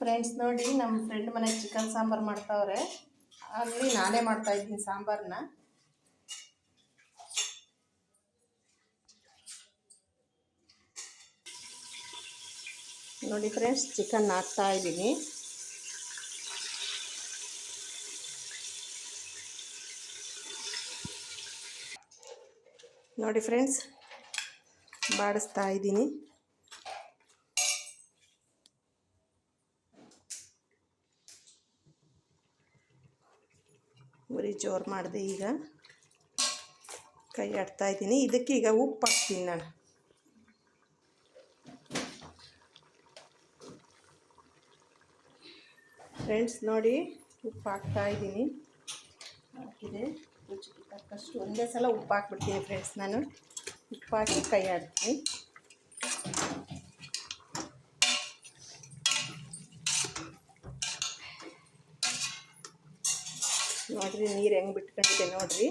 Friends ನೋಡಿ, ನಮ್ಮ friend ಮನೆಗೆ ಚಿಕನ್ ಸಾಂಬಾರು ಮಾಡ್ತಾವ್ರೆ. ಅಲ್ಲಿ ನಾನೇ ಮಾಡ್ತಾ ಇದ್ದೀನಿ ಸಾಂಬಾರನ್ನ. ನೋಡಿ ಫ್ರೆಂಡ್ಸ್, ಚಿಕನ್ ಹಾಕ್ತಾ ಇದ್ದೀನಿ. ನೋಡಿ ಫ್ರೆಂಡ್ಸ್, ಬಾಡಿಸ್ತಾ ಇದ್ದೀನಿ. ಉರಿ ಜೋರು ಮಾಡಿದೆ. ಈಗ ಕೈ ಆಡ್ತಾ ಇದ್ದೀನಿ. ಇದಕ್ಕೆ ಈಗ ಉಪ್ಪು ಹಾಕ್ತೀನಿ ನಾನು. ಫ್ರೆಂಡ್ಸ್ ನೋಡಿ, ಉಪ್ಪು ಹಾಕ್ತಾ ಇದ್ದೀನಿ. ಹಾಕಿದೆ ರುಚಿಗೆ ತಕ್ಕಷ್ಟು ಒಂದೇ ಸಲ ಉಪ್ಪು ಹಾಕ್ಬಿಡ್ತೀನಿ ಫ್ರೆಂಡ್ಸ್. ನಾನು ಉಪ್ಪು ಹಾಕಿ ಕೈ ಆಡ್ತೀನಿ. ನೋಡಿರಿ ನೀರು ಹೆಂಗೆ ಬಿಟ್ಕೊಂಡಿದೆ ನೋಡಿರಿ.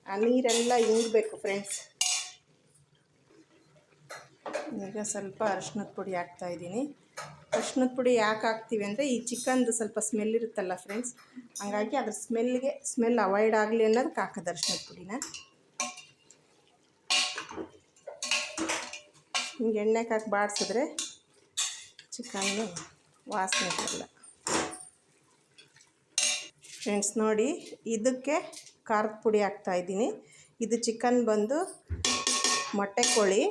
ಆ ನೀರೆಲ್ಲ ಇಂಗಬೇಕು ಫ್ರೆಂಡ್ಸ್. ಈಗ ಸ್ವಲ್ಪ ಅರಿಶಿನದ ಪುಡಿ ಹಾಕ್ತಾಯಿದ್ದೀನಿ. ಅರಿಶಿನದ ಪುಡಿ ಯಾಕೆ ಹಾಕ್ತೀವಿ ಅಂದರೆ ಈ ಚಿಕನ್ದು ಸ್ವಲ್ಪ ಸ್ಮೆಲ್ ಇರುತ್ತಲ್ಲ ಫ್ರೆಂಡ್ಸ್, ಹಂಗಾಗಿ ಅದ್ರ ಸ್ಮೆಲ್ ಅವಾಯ್ಡ್ ಆಗಲಿ ಅನ್ನೋದಕ್ಕೆ ಹಾಕೋದು ಅರಿಶಿನದ ಪುಡಿನ. ಹಿಂಗೆ ಎಣ್ಣೆಗೆ ಹಾಕಿ ಬಾಡಿಸಿದ್ರೆ ಚಿಕನ್ನು ವಾಸನೆ ಬರಲ್ಲ. ಫ್ರೆಂಡ್ಸ್ ನೋಡಿ, ಇದಕ್ಕೆ ಖಾರದ ಪುಡಿ ಹಾಕ್ತಾಯಿದ್ದೀನಿ. ಇದು ಚಿಕನ್ ಬಂದು ಮೊಟ್ಟೆ ಕೋಳಿ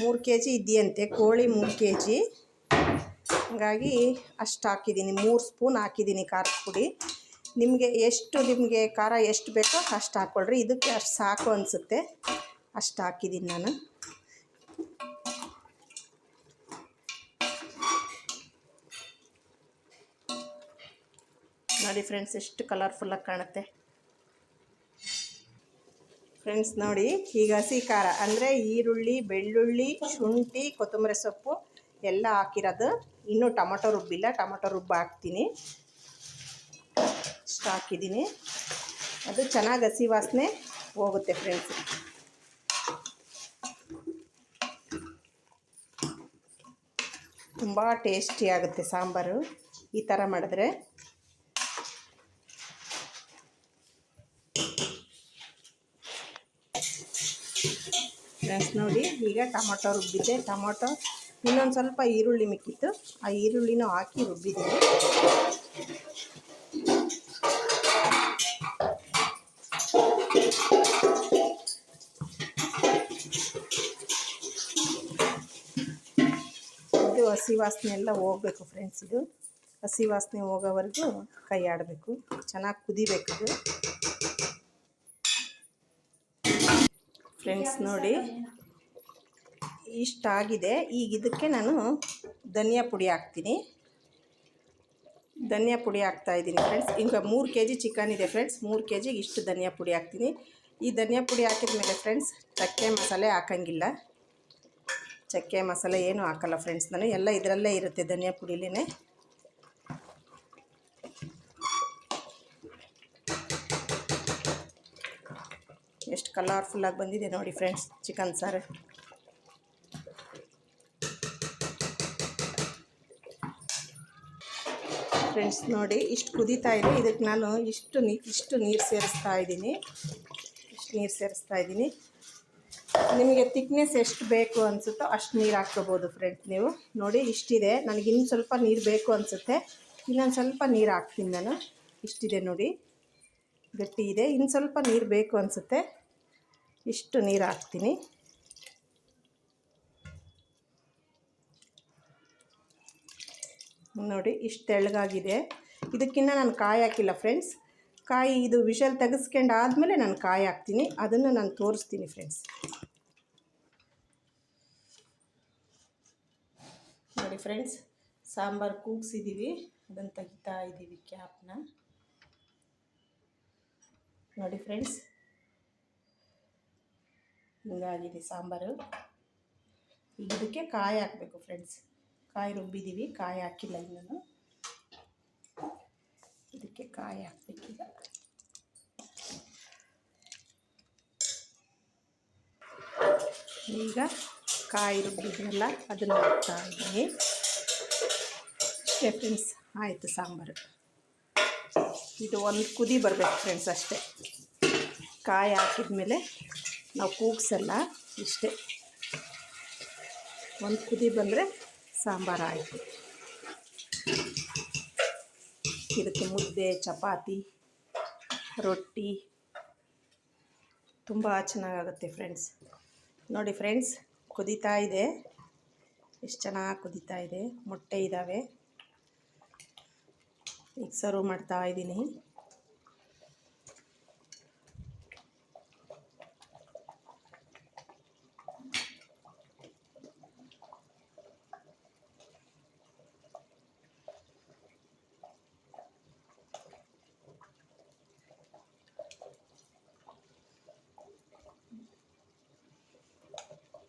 3 kg ಇದೆಯಂತೆ. ಕೋಳಿ 3 kg, ಹಾಗಾಗಿ ಅಷ್ಟು ಹಾಕಿದ್ದೀನಿ. 3 ಸ್ಪೂನ್ ಹಾಕಿದ್ದೀನಿ ಖಾರದ ಪುಡಿ. ನಿಮಗೆ ಖಾರ ಎಷ್ಟು ಬೇಕೋ ಅಷ್ಟು ಹಾಕ್ಕೊಳ್ರಿ. ಇದಕ್ಕೆ ಅಷ್ಟು ಸಾಕು ಅನಿಸುತ್ತೆ, ಅಷ್ಟು ಹಾಕಿದ್ದೀನಿ ನಾನು. ನೋಡಿ ಫ್ರೆಂಡ್ಸ್, ಎಷ್ಟು ಕಲರ್ಫುಲ್ಲಾಗಿ ಕಾಣುತ್ತೆ. ಫ್ರೆಂಡ್ಸ್ ನೋಡಿ, ಈಗ ಹಸಿ ಖಾರ ಅಂದರೆ ಈರುಳ್ಳಿ, ಬೆಳ್ಳುಳ್ಳಿ, ಶುಂಠಿ, ಕೊತ್ತಂಬರಿ ಸೊಪ್ಪು ಎಲ್ಲ ಹಾಕಿರೋದು. ಇನ್ನೂ ಟೊಮೊಟೊ ರುಬ್ಬಿಲ್ಲ, ಟೊಮೊಟೊ ರುಬ್ಬ ಹಾಕ್ತೀನಿ. ಇಷ್ಟು ಹಾಕಿದ್ದೀನಿ. ಅದು ಚೆನ್ನಾಗಿ ಹಸಿ ವಾಸನೆ ಹೋಗುತ್ತೆ ಫ್ರೆಂಡ್ಸ್. ತುಂಬ ಟೇಸ್ಟಿ ಆಗುತ್ತೆ ಸಾಂಬಾರು ಈ ಥರ ಮಾಡಿದ್ರೆ. ಫ್ರೆಂಡ್ಸ್ ನೋಡಿ, ಈಗ ಟೊಮೊಟೊ ರುಬ್ಬಿದ್ದೆ. ಟೊಮೊಟೊ ಇನ್ನೊಂದು ಸ್ವಲ್ಪ ಈರುಳ್ಳಿ ಮಿಕ್ಕಿತ್ತು, ಆ ಈರುಳ್ಳಿನೂ ಹಾಕಿ ರುಬ್ಬಿದ್ದೀನಿ. ಇದು ಹಸಿ ವಾಸನೆ ಎಲ್ಲ ಹೋಗಬೇಕು ಫ್ರೆಂಡ್ಸ್. ಇದು ಹಸಿ ವಾಸನೆ ಹೋಗೋವರೆಗೂ ಕೈ ಆಡಬೇಕು, ಚೆನ್ನಾಗಿ ಕುದಿಬೇಕು ಇದು. ಫ್ರೆಂಡ್ಸ್ ನೋಡಿ, ಇಷ್ಟಾಗಿದೆ. ಈಗ ಇದಕ್ಕೆ ನಾನು ಧನಿಯಾ ಪುಡಿ ಹಾಕ್ತೀನಿ. ಧನಿಯಾ ಪುಡಿ ಹಾಕ್ತಾಯಿದ್ದೀನಿ ಫ್ರೆಂಡ್ಸ್. ಈಗ 3 kg ಚಿಕನ್ ಇದೆ ಫ್ರೆಂಡ್ಸ್. 3 kgಗೆ ಇಷ್ಟು ಧನಿಯಾ ಪುಡಿ ಹಾಕ್ತೀನಿ. ಈ ಧನಿಯಾ ಪುಡಿ ಹಾಕಿದ ಮೇಲೆ ಫ್ರೆಂಡ್ಸ್ ಚಕ್ಕೆ ಮಸಾಲೆ ಹಾಕೋಂಗಿಲ್ಲ. ಚಕ್ಕೆ ಮಸಾಲೆ ಏನೂ ಹಾಕಲ್ಲ ಫ್ರೆಂಡ್ಸ್. ನಾನು ಎಲ್ಲ ಇದರಲ್ಲೇ ಇರುತ್ತೆ, ಧನಿಯಾ ಪುಡಿಲೇ. ಎಷ್ಟು ಕಲರ್ಫುಲ್ಲಾಗಿ ಬಂದಿದೆ ನೋಡಿ ಫ್ರೆಂಡ್ಸ್ ಚಿಕನ್ ಸಾರು. ಫ್ರೆಂಡ್ಸ್ ನೋಡಿ, ಇಷ್ಟು ಕುದೀತಾ ಇದೆ. ಇದಕ್ಕೆ ನಾನು ಇಷ್ಟು ನೀರು ಸೇರಿಸ್ತಾ ಇದ್ದೀನಿ. ನಿಮಗೆ ತಿಕ್ನೆಸ್ ಎಷ್ಟು ಬೇಕು ಅನಿಸುತ್ತೋ ಅಷ್ಟು ನೀರು ಹಾಕ್ಕೋಬೋದು ಫ್ರೆಂಡ್ಸ್. ನೀವು ನೋಡಿ, ಇಷ್ಟಿದೆ. ನನಗೆ ಇನ್ನೂ ಸ್ವಲ್ಪ ನೀರು ಬೇಕು ಅನಿಸುತ್ತೆ, ಇನ್ನೊಂದು ಸ್ವಲ್ಪ ನೀರು ಹಾಕ್ತೀನಿ ನಾನು. ಇಷ್ಟಿದೆ ನೋಡಿ, ಗಟ್ಟಿ ಇದೆ. ಇನ್ನು ಸ್ವಲ್ಪ ನೀರು ಬೇಕು ಅನಿಸುತ್ತೆ, ಇಷ್ಟು ನೀರು ಹಾಕ್ತೀನಿ. ನೋಡಿ, ಇಷ್ಟು ತೆಳ್ಳಗಾಗಿದೆ. ಇದಕ್ಕಿಂತ ನಾನು ಕಾಯಿ ಹಾಕಿಲ್ಲ ಫ್ರೆಂಡ್ಸ್. ಕಾಯಿ ಇದು ವಿಷಲ್ ತೆಗೆಸ್ಕೊಂಡು ಆದಮೇಲೆ ನಾನು ಕಾಯಿ ಹಾಕ್ತೀನಿ, ಅದನ್ನು ನಾನು ತೋರಿಸ್ತೀನಿ ಫ್ರೆಂಡ್ಸ್. ನೋಡಿ ಫ್ರೆಂಡ್ಸ್, ಸಾಂಬಾರು ಕೂಗಿಸಿದ್ದೀವಿ, ಅದನ್ನು ತೆಗಿತಾ ಇದ್ದೀವಿ ಕ್ಯಾಪ್ನ. ನೋಡಿ ಫ್ರೆಂಡ್ಸ್, ಹಿಂಗಾಗಿದೆ ಸಾಂಬಾರು. ಈಗ ಇದಕ್ಕೆ ಕಾಯಿ ಹಾಕಬೇಕು ಫ್ರೆಂಡ್ಸ್. ಕಾಯಿ ರುಬ್ಬಿದ್ದೀವಿ, ಕಾಯಿ ಹಾಕಿಲ್ಲ ಇನ್ನೂ. ಇದಕ್ಕೆ ಕಾಯಿ ಹಾಕಬೇಕೀಗ. ಈಗ ಕಾಯಿ ರುಬ್ಬಿದ್ನಲ್ಲ ಅದನ್ನು ಹಾಕ್ತಾ ಇದ್ದೀನಿ. ಅಷ್ಟೇ ಫ್ರೆಂಡ್ಸ್, ಆಯಿತು ಸಾಂಬಾರು. ಇದು ಒಂದು ಕುದಿ ಬರಬೇಕು ಫ್ರೆಂಡ್ಸ್ ಅಷ್ಟೇ. ಕಾಯಿ ಹಾಕಿದ್ಮೇಲೆ ನಾವು ಕೂಗ್ಸಲ್ಲ, ಇಷ್ಟೇ. ಒಂದು ಕುದಿ ಬಂದರೆ ಸಾಂಬಾರು ಆಯಿತು. ಇದಕ್ಕೆ ಮುದ್ದೆ, ಚಪಾತಿ, ರೊಟ್ಟಿ ತುಂಬ ಚೆನ್ನಾಗಾಗುತ್ತೆ ಫ್ರೆಂಡ್ಸ್. ನೋಡಿ ಫ್ರೆಂಡ್ಸ್, ಕುದೀತಾ ಇದೆ, ಎಷ್ಟು ಚೆನ್ನಾಗಿ ಕುದೀತಾ ಇದೆ. ಮೊಟ್ಟೆ ಇದ್ದಾವೆ. ಈಗ ಸರ್ವ್ ಮಾಡ್ತಾ ಇದ್ದೀನಿ.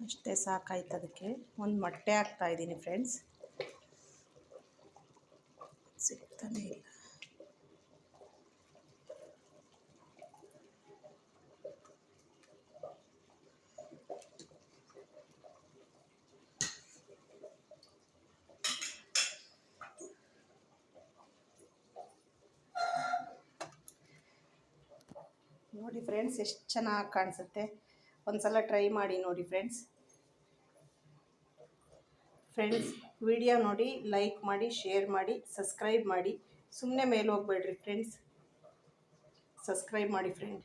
ಅಷ್ಟೇ ಸಾಕಾಯ್ತು. ಅದಕ್ಕೆ ಒಂದು ಮೊಟ್ಟೆ ಹಾಕ್ತಾಯಿದ್ದೀನಿ ಫ್ರೆಂಡ್ಸ್. ಸಿಗ್ತಾನೆ ಇಲ್ಲ. ನೋಡಿ ಫ್ರೆಂಡ್ಸ್, ಎಷ್ಟು ಚೆನ್ನಾಗಿ ಕಾಣಿಸುತ್ತೆ. ಒಂದು ಸಲ ಟ್ರೈ ಮಾಡಿ ನೋಡಿ ಫ್ರೆಂಡ್ಸ್. ವಿಡಿಯೋ ನೋಡಿ, ಲೈಕ್ ಮಾಡಿ, ಶೇರ್ ಮಾಡಿ, ಸಬ್ಸ್ಕ್ರೈಬ್ ಮಾಡಿ. ಸುಮ್ಮನೆ ಮೇಲೆ ಹೋಗ್ಬೇಡ್ರಿ ಫ್ರೆಂಡ್ಸ್, ಸಬ್ಸ್ಕ್ರೈಬ್ ಮಾಡಿ ಫ್ರೆಂಡ್.